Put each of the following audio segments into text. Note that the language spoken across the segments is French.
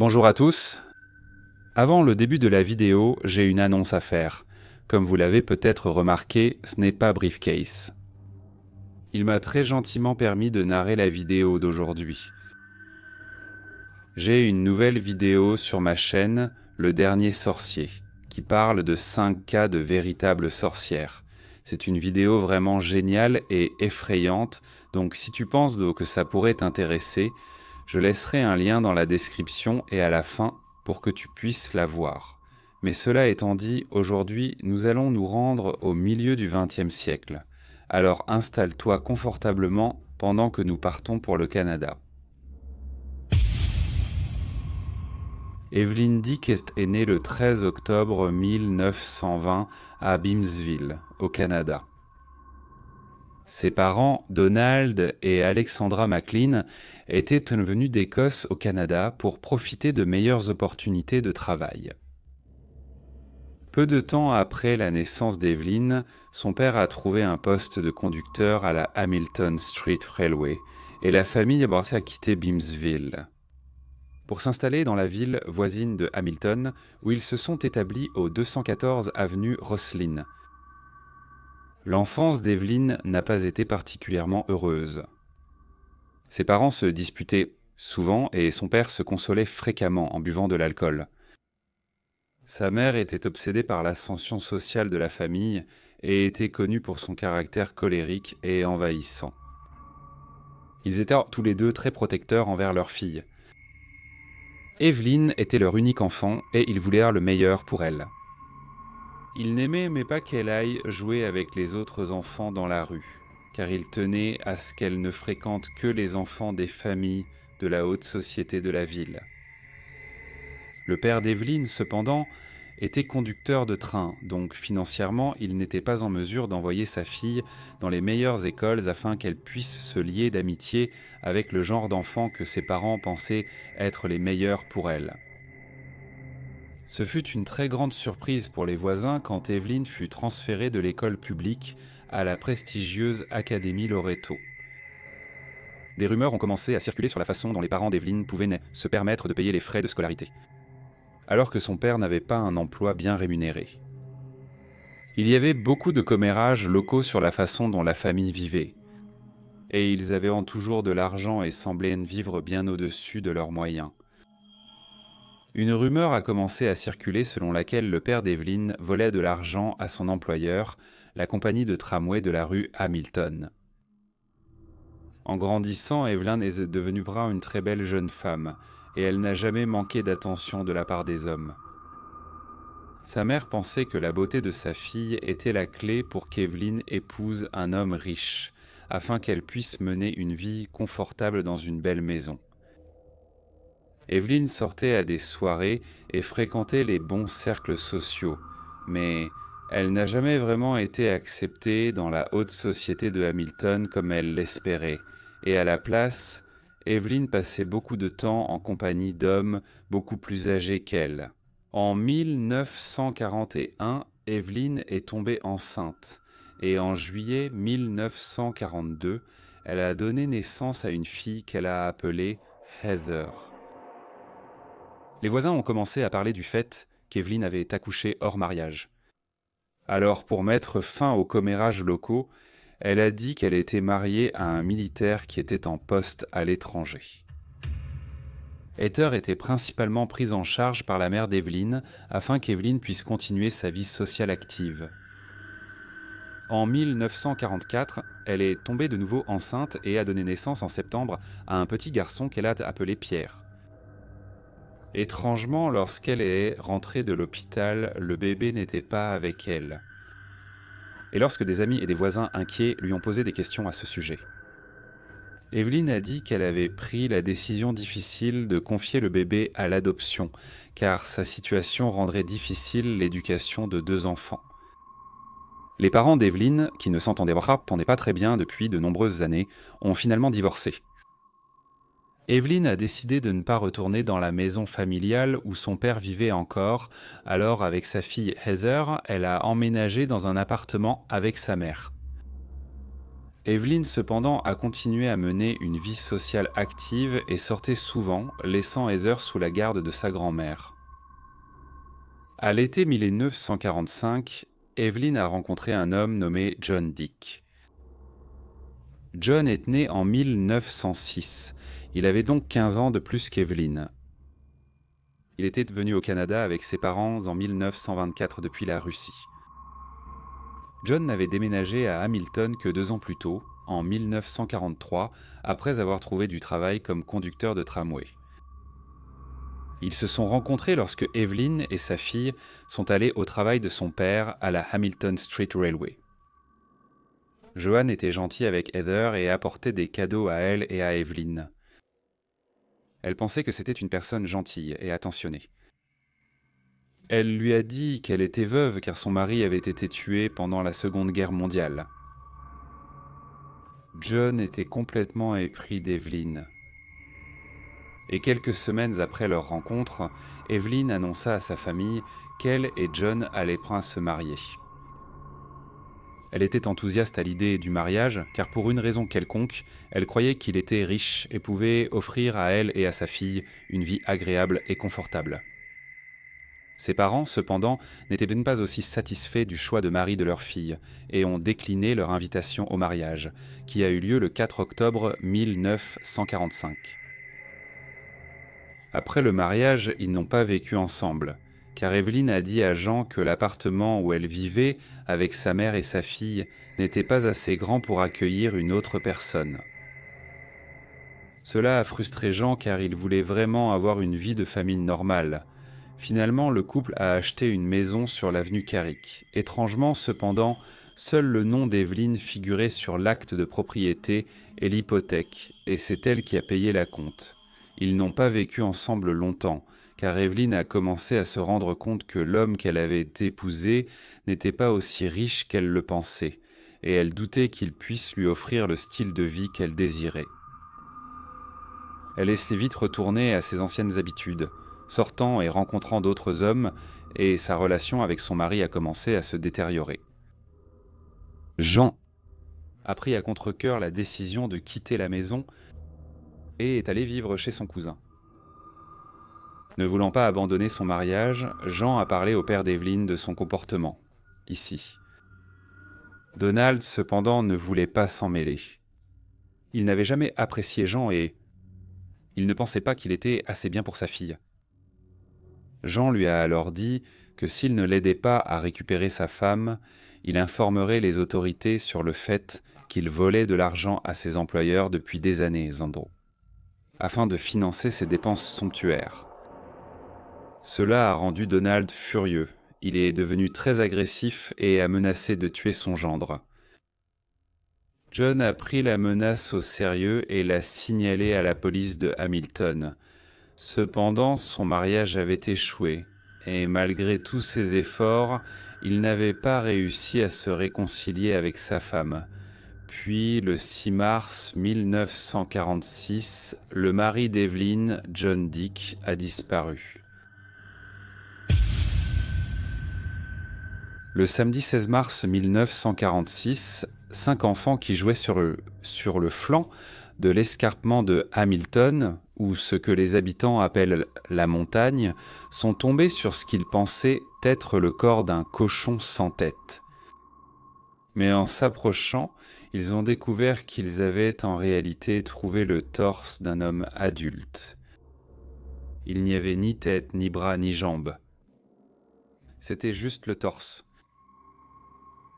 Bonjour à tous. Avant le début de la vidéo, j'ai une annonce à faire. Comme vous l'avez peut-être remarqué, ce n'est pas Briefcase. Il m'a très gentiment permis de narrer la vidéo d'aujourd'hui. J'ai une nouvelle vidéo sur ma chaîne, Le Dernier Sorcier, qui parle de 5 cas de véritables sorcières. C'est une vidéo vraiment géniale et effrayante, donc si tu penses que ça pourrait t'intéresser, je laisserai un lien dans la description et à la fin pour que tu puisses la voir. Mais cela étant dit, aujourd'hui, nous allons nous rendre au milieu du XXe siècle. Alors installe-toi confortablement pendant que nous partons pour le Canada. Evelyn Dick est née le 13 octobre 1920 à Beamsville, au Canada. Ses parents, Donald et Alexandra McLean, étaient venus d'Écosse au Canada pour profiter de meilleures opportunités de travail. Peu de temps après la naissance d'Evelyn, son père a trouvé un poste de conducteur à la Hamilton Street Railway et la famille a commencé à quitter Beamsville pour s'installer dans la ville voisine de Hamilton, où ils se sont établis au 214 avenue Rosslyn. L'enfance d'Evelyn n'a pas été particulièrement heureuse. Ses parents se disputaient souvent et son père se consolait fréquemment en buvant de l'alcool. Sa mère était obsédée par l'ascension sociale de la famille et était connue pour son caractère colérique et envahissant. Ils étaient tous les deux très protecteurs envers leur fille. Evelyn était leur unique enfant et ils voulaient le meilleur pour elle. Ils n'aimaient pas qu'elle aille jouer avec les autres enfants dans la rue, car ils tenaient à ce qu'elle ne fréquente que les enfants des familles de la haute société de la ville. Le père d'Evelyn, cependant, était conducteur de train, donc financièrement, il n'était pas en mesure d'envoyer sa fille dans les meilleures écoles afin qu'elle puisse se lier d'amitié avec le genre d'enfants que ses parents pensaient être les meilleurs pour elle. Ce fut une très grande surprise pour les voisins quand Evelyn fut transférée de l'école publique à la prestigieuse Académie Loreto. Des rumeurs ont commencé à circuler sur la façon dont les parents d'Evelyn pouvaient se permettre de payer les frais de scolarité, alors que son père n'avait pas un emploi bien rémunéré. Il y avait beaucoup de commérages locaux sur la façon dont la famille vivait, et ils avaient toujours de l'argent et semblaient vivre bien au-dessus de leurs moyens. Une rumeur a commencé à circuler selon laquelle le père d'Evelyn volait de l'argent à son employeur, la compagnie de tramway de la rue Hamilton. En grandissant, Evelyn est devenue une très belle jeune femme, et elle n'a jamais manqué d'attention de la part des hommes. Sa mère pensait que la beauté de sa fille était la clé pour qu'Evelyn épouse un homme riche, afin qu'elle puisse mener une vie confortable dans une belle maison. Evelyn sortait à des soirées et fréquentait les bons cercles sociaux, mais elle n'a jamais vraiment été acceptée dans la haute société de Hamilton comme elle l'espérait, et à la place, Evelyn passait beaucoup de temps en compagnie d'hommes beaucoup plus âgés qu'elle. En 1941, Evelyn est tombée enceinte, et en juillet 1942, elle a donné naissance à une fille qu'elle a appelée Heather. Les voisins ont commencé à parler du fait qu'Evelyn avait accouché hors mariage. Alors, pour mettre fin aux commérages locaux, elle a dit qu'elle était mariée à un militaire qui était en poste à l'étranger. Heather était principalement prise en charge par la mère d'Evelyn afin qu'Evelyn puisse continuer sa vie sociale active. En 1944, elle est tombée de nouveau enceinte et a donné naissance en septembre à un petit garçon qu'elle a appelé Pierre. Étrangement, lorsqu'elle est rentrée de l'hôpital, le bébé n'était pas avec elle. Et lorsque des amis et des voisins inquiets lui ont posé des questions à ce sujet, Evelyn a dit qu'elle avait pris la décision difficile de confier le bébé à l'adoption, car sa situation rendrait difficile l'éducation de 2 enfants. Les parents d'Evelyn, qui ne s'entendaient pas très bien depuis de nombreuses années, ont finalement divorcé. Evelyn a décidé de ne pas retourner dans la maison familiale où son père vivait encore, alors avec sa fille Heather, elle a emménagé dans un appartement avec sa mère. Evelyn, cependant, a continué à mener une vie sociale active et sortait souvent, laissant Heather sous la garde de sa grand-mère. À l'été 1945, Evelyn a rencontré un homme nommé John Dick. John est né en 1906. Il avait donc 15 ans de plus qu'Evelyn. Il était venu au Canada avec ses parents en 1924 depuis la Russie. John n'avait déménagé à Hamilton que 2 ans plus tôt, en 1943, après avoir trouvé du travail comme conducteur de tramway. Ils se sont rencontrés lorsque Evelyn et sa fille sont allées au travail de son père à la Hamilton Street Railway. Joanne était gentille avec Heather et apportait des cadeaux à elle et à Evelyn. Elle pensait que c'était une personne gentille et attentionnée. Elle lui a dit qu'elle était veuve car son mari avait été tué pendant la Seconde Guerre mondiale. John était complètement épris d'Evelyn. Et quelques semaines après leur rencontre, Evelyn annonça à sa famille qu'elle et John allaient se marier. Elle était enthousiaste à l'idée du mariage, car pour une raison quelconque, elle croyait qu'il était riche et pouvait offrir à elle et à sa fille une vie agréable et confortable. Ses parents, cependant, n'étaient pas aussi satisfaits du choix de mari de leur fille et ont décliné leur invitation au mariage, qui a eu lieu le 4 octobre 1945. Après le mariage, ils n'ont pas vécu ensemble, car Evelyn a dit à Jean que l'appartement où elle vivait avec sa mère et sa fille n'était pas assez grand pour accueillir une autre personne. Cela a frustré Jean car il voulait vraiment avoir une vie de famille normale. Finalement, le couple a acheté une maison sur l'avenue Carrick. Étrangement, cependant, seul le nom d'Evelyn figurait sur l'acte de propriété et l'hypothèque, et c'est elle qui a payé la compte. Ils n'ont pas vécu ensemble longtemps, car Evelyn a commencé à se rendre compte que l'homme qu'elle avait épousé n'était pas aussi riche qu'elle le pensait, et elle doutait qu'il puisse lui offrir le style de vie qu'elle désirait. Elle s'est vite retournée à ses anciennes habitudes, sortant et rencontrant d'autres hommes, et sa relation avec son mari a commencé à se détériorer. Jean a pris à contre-cœur la décision de quitter la maison et est allé vivre chez son cousin. Ne voulant pas abandonner son mariage, Jean a parlé au père d'Evelyn de son comportement, ici. Donald, cependant, ne voulait pas s'en mêler. Il n'avait jamais apprécié Jean et il ne pensait pas qu'il était assez bien pour sa fille. Jean lui a alors dit que s'il ne l'aidait pas à récupérer sa femme, il informerait les autorités sur le fait qu'il volait de l'argent à ses employeurs depuis des années, Zandro, afin de financer ses dépenses somptuaires. Cela a rendu Donald furieux. Il est devenu très agressif et a menacé de tuer son gendre. John a pris la menace au sérieux et l'a signalé à la police de Hamilton. Cependant, son mariage avait échoué, et malgré tous ses efforts, il n'avait pas réussi à se réconcilier avec sa femme. Puis, le 6 mars 1946, le mari d'Evelyn, John Dick, a disparu. Le samedi 16 mars 1946, 5 enfants qui jouaient sur le flanc de l'escarpement de Hamilton, ou ce que les habitants appellent la montagne, sont tombés sur ce qu'ils pensaient être le corps d'un cochon sans tête. Mais en s'approchant, ils ont découvert qu'ils avaient en réalité trouvé le torse d'un homme adulte. Il n'y avait ni tête, ni bras, ni jambes. C'était juste le torse.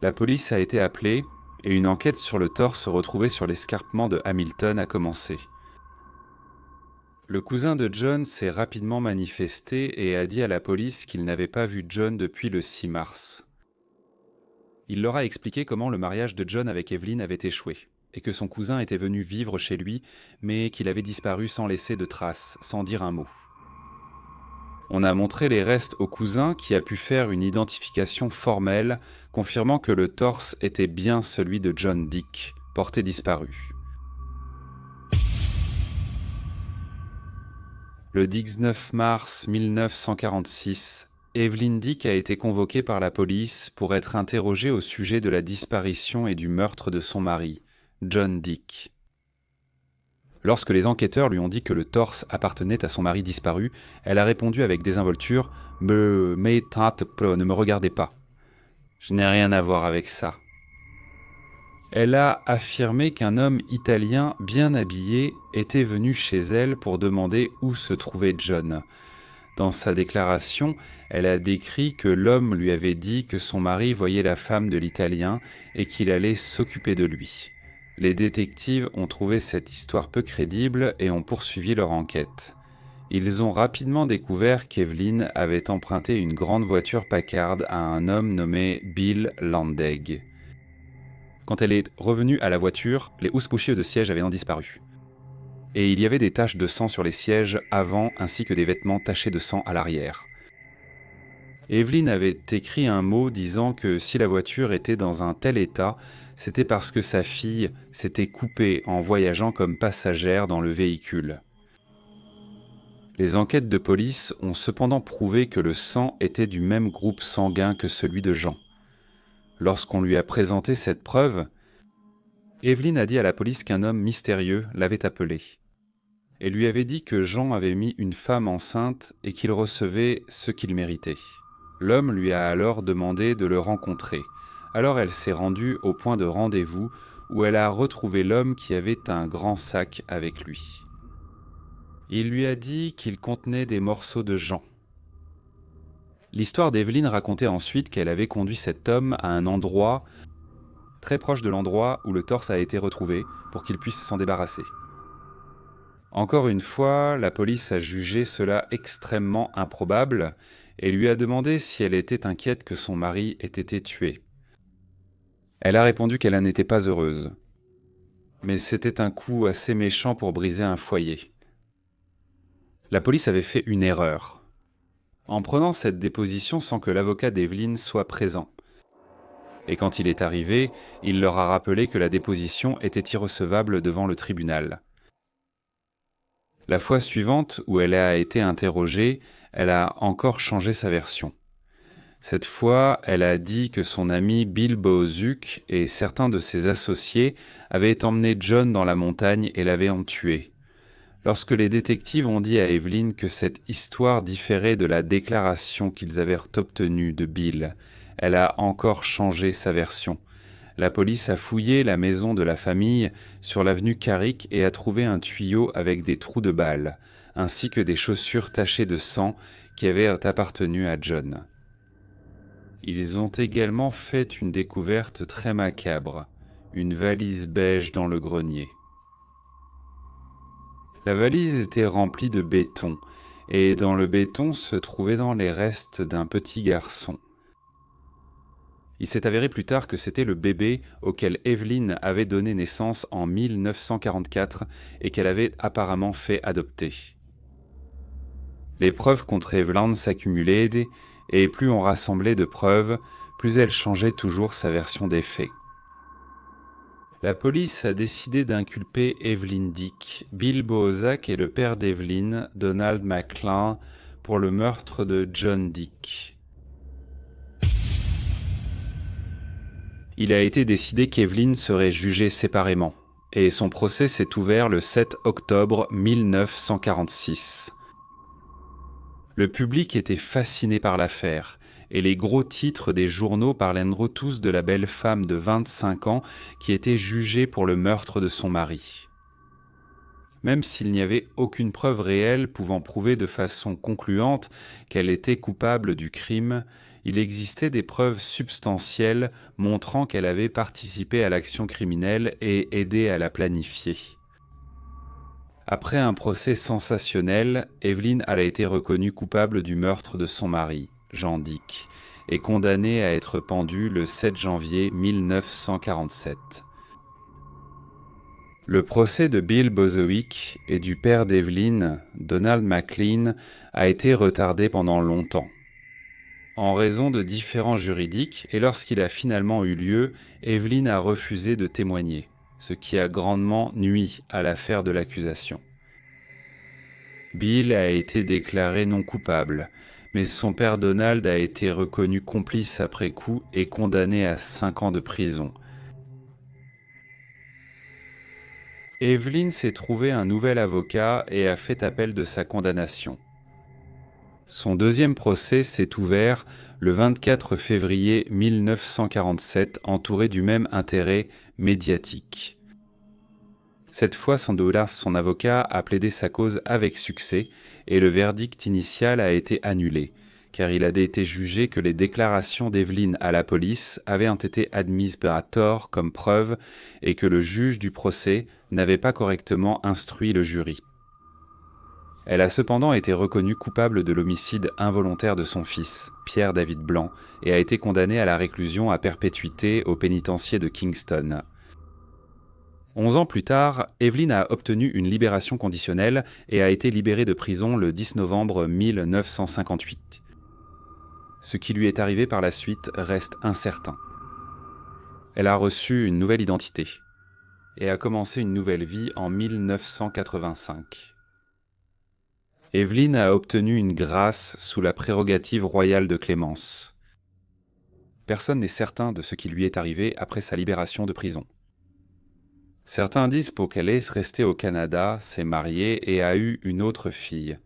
La police a été appelée et une enquête sur le torse retrouvé sur l'escarpement de Hamilton a commencé. Le cousin de John s'est rapidement manifesté et a dit à la police qu'il n'avait pas vu John depuis le 6 mars. Il leur a expliqué comment le mariage de John avec Evelyn avait échoué et que son cousin était venu vivre chez lui, mais qu'il avait disparu sans laisser de traces, sans dire un mot. On a montré les restes au cousin qui a pu faire une identification formelle, confirmant que le torse était bien celui de John Dick, porté disparu. Le 19 mars 1946, Evelyn Dick a été convoquée par la police pour être interrogée au sujet de la disparition et du meurtre de son mari, John Dick. Lorsque les enquêteurs lui ont dit que le torse appartenait à son mari disparu, elle a répondu avec désinvolture « ne me regardez pas. Je n'ai rien à voir avec ça. » Elle a affirmé qu'un homme italien bien habillé était venu chez elle pour demander où se trouvait John. Dans sa déclaration, elle a décrit que l'homme lui avait dit que son mari voyait la femme de l'Italien et qu'il allait s'occuper de lui. Les détectives ont trouvé cette histoire peu crédible et ont poursuivi leur enquête. Ils ont rapidement découvert qu'Evelyn avait emprunté une grande voiture Packard à un homme nommé Bill Landegg. Quand elle est revenue à la voiture, les housses bouchées de siège avaient disparu. Et il y avait des taches de sang sur les sièges avant ainsi que des vêtements tachés de sang à l'arrière. Evelyn avait écrit un mot disant que si la voiture était dans un tel état, c'était parce que sa fille s'était coupée en voyageant comme passagère dans le véhicule. Les enquêtes de police ont cependant prouvé que le sang était du même groupe sanguin que celui de Jean. Lorsqu'on lui a présenté cette preuve, Evelyn a dit à la police qu'un homme mystérieux l'avait appelé et lui avait dit que Jean avait mis une femme enceinte et qu'il recevait ce qu'il méritait. L'homme lui a alors demandé de le rencontrer. Alors elle s'est rendue au point de rendez-vous où elle a retrouvé l'homme qui avait un grand sac avec lui. Il lui a dit qu'il contenait des morceaux de Jean. L'histoire d'Evelyn racontait ensuite qu'elle avait conduit cet homme à un endroit très proche de l'endroit où le torse a été retrouvé pour qu'il puisse s'en débarrasser. Encore une fois, la police a jugé cela extrêmement improbable et lui a demandé si elle était inquiète que son mari ait été tué. Elle a répondu qu'elle n'était pas heureuse. Mais c'était un coup assez méchant pour briser un foyer. La police avait fait une erreur en prenant cette déposition sans que l'avocat d'Evelyn soit présent. Et quand il est arrivé, il leur a rappelé que la déposition était irrecevable devant le tribunal. La fois suivante où elle a été interrogée, elle a encore changé sa version. Cette fois, elle a dit que son ami Bill Bozuc et certains de ses associés avaient emmené John dans la montagne et l'avaient tué. Lorsque les détectives ont dit à Evelyn que cette histoire différait de la déclaration qu'ils avaient obtenue de Bill, elle a encore changé sa version. La police a fouillé la maison de la famille sur l'avenue Carrick et a trouvé un tuyau avec des trous de balles, ainsi que des chaussures tachées de sang qui avaient appartenu à John. Ils ont également fait une découverte très macabre, une valise beige dans le grenier. La valise était remplie de béton, et dans le béton se trouvaient les restes d'un petit garçon. Il s'est avéré plus tard que c'était le bébé auquel Evelyn avait donné naissance en 1944 et qu'elle avait apparemment fait adopter. Les preuves contre Evelyn s'accumulaient et plus on rassemblait de preuves, plus elle changeait toujours sa version des faits. La police a décidé d'inculper Evelyn Dick, Bill Bozack et le père d'Evelyn, Donald McLean, pour le meurtre de John Dick. Il a été décidé qu'Evelyn serait jugée séparément, et son procès s'est ouvert le 7 octobre 1946. Le public était fasciné par l'affaire, et les gros titres des journaux parlaient tous de la belle femme de 25 ans qui était jugée pour le meurtre de son mari. Même s'il n'y avait aucune preuve réelle pouvant prouver de façon concluante qu'elle était coupable du crime, il existait des preuves substantielles montrant qu'elle avait participé à l'action criminelle et aidé à la planifier. Après un procès sensationnel, Evelyn a été reconnue coupable du meurtre de son mari, Jean Dick, et condamnée à être pendue le 7 janvier 1947. Le procès de Bill Bozowick et du père d'Evelyn, Donald McLean, a été retardé pendant longtemps. En raison de différends juridiques, et lorsqu'il a finalement eu lieu, Evelyn a refusé de témoigner, ce qui a grandement nui à l'affaire de l'accusation. Bill a été déclaré non coupable, mais son père Donald a été reconnu complice après coup et condamné à 5 ans de prison. Evelyn s'est trouvé un nouvel avocat et a fait appel de sa condamnation. Son deuxième procès s'est ouvert le 24 février 1947, entouré du même intérêt médiatique. Cette fois, Sandolas, son avocat, a plaidé sa cause avec succès et le verdict initial a été annulé, car il a été jugé que les déclarations d'Evelyn à la police avaient été admises à tort comme preuve et que le juge du procès n'avait pas correctement instruit le jury. Elle a cependant été reconnue coupable de l'homicide involontaire de son fils, Pierre-David Blanc, et a été condamnée à la réclusion à perpétuité au pénitencier de Kingston. 11 ans plus tard, Evelyn a obtenu une libération conditionnelle et a été libérée de prison le 10 novembre 1958. Ce qui lui est arrivé par la suite reste incertain. Elle a reçu une nouvelle identité et a commencé une nouvelle vie en 1985. Evelyn a obtenu une grâce sous la prérogative royale de clémence. Personne n'est certain de ce qui lui est arrivé après sa libération de prison. Certains disent qu'elle est restée au Canada, s'est mariée et a eu une autre fille.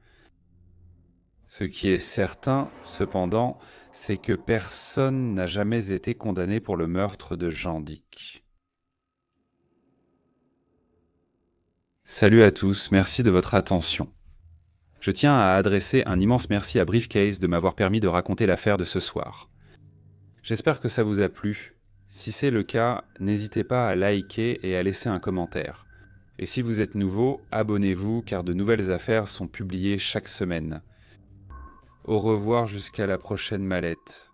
Ce qui est certain, cependant, c'est que personne n'a jamais été condamné pour le meurtre de Jean Dick. Salut à tous, merci de votre attention. Je tiens à adresser un immense merci à Briefcase de m'avoir permis de raconter l'affaire de ce soir. J'espère que ça vous a plu. Si c'est le cas, n'hésitez pas à liker et à laisser un commentaire. Et si vous êtes nouveau, abonnez-vous car de nouvelles affaires sont publiées chaque semaine. Au revoir jusqu'à la prochaine mallette.